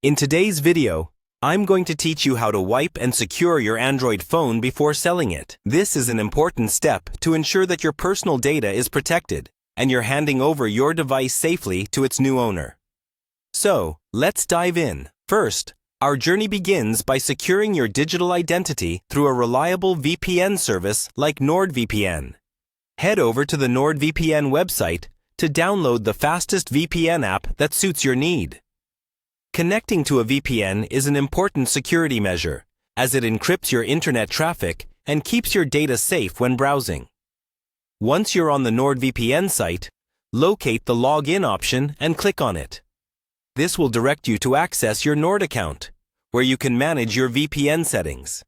In today's video, I'm going to teach you how to wipe and secure your Android phone before selling it. This is an important step to ensure that your personal data is protected and you're handing over your device safely to its new owner. So, let's dive in. First, our journey begins by securing your digital identity through a reliable VPN service like Nordvpn. Head over to the Nordvpn website to download the fastest VPN app that suits your need. Connecting to a VPN is an important security measure, as it encrypts your internet traffic and keeps your data safe when browsing. Once you're on the Nordvpn site, locate the Login option and click on it. This will direct you to access your Nord account, where you can manage your VPN settings.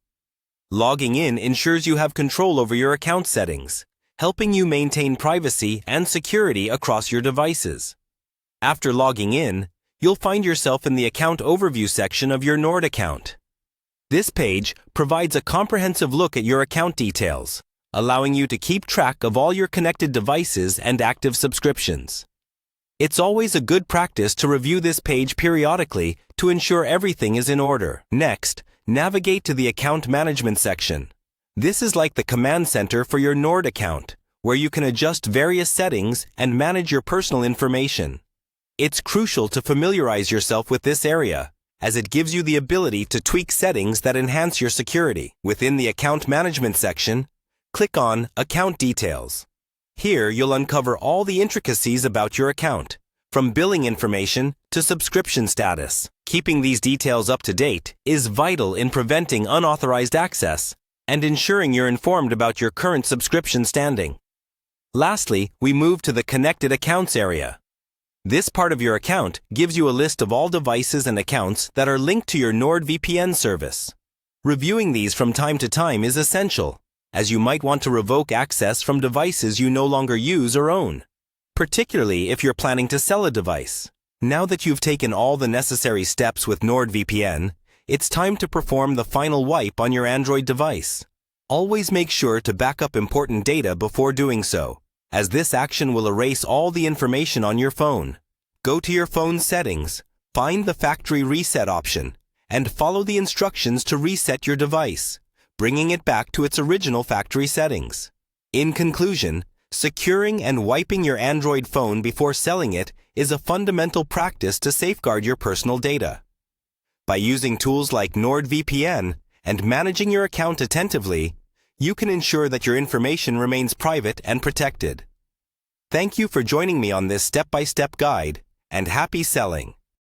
Logging in ensures you have control over your account settings, helping you maintain privacy and security across your devices. After logging in, you'll find yourself in the Account Overview section of your Nord account. This page provides a comprehensive look at your account details, allowing you to keep track of all your connected devices and active subscriptions. It's always a good practice to review this page periodically to ensure everything is in order. Next, navigate to the Account Management section. This is like the command center for your Nord account, where you can adjust various settings and manage your personal information. It's crucial to familiarize yourself with this area, as it gives you the ability to tweak settings that enhance your security. Within the Account Management section, click on Account Details. Here, you'll uncover all the intricacies about your account, from billing information to subscription status. Keeping these details up to date is vital in preventing unauthorized access and ensuring you're informed about your current subscription standing. Lastly, we move to the Connected Accounts area. This part of your account gives you a list of all devices and accounts that are linked to your Nordvpn service. Reviewing these from time to time is essential, as you might want to revoke access from devices you no longer use or own, particularly if you're planning to sell a device. Now that you've taken all the necessary steps with Nordvpn, it's time to perform the final wipe on your Android device. Always make sure to back up important data before doing so, as this action will erase all the information on your phone. Go to your phone's settings, find the factory reset option, and follow the instructions to reset your device, bringing it back to its original factory settings. In conclusion, securing and wiping your Android phone before selling it is a fundamental practice to safeguard your personal data. By using tools like Nordvpn and managing your account attentively, you can ensure that your information remains private and protected. Thank you for joining me on this step-by-step guide, and happy selling!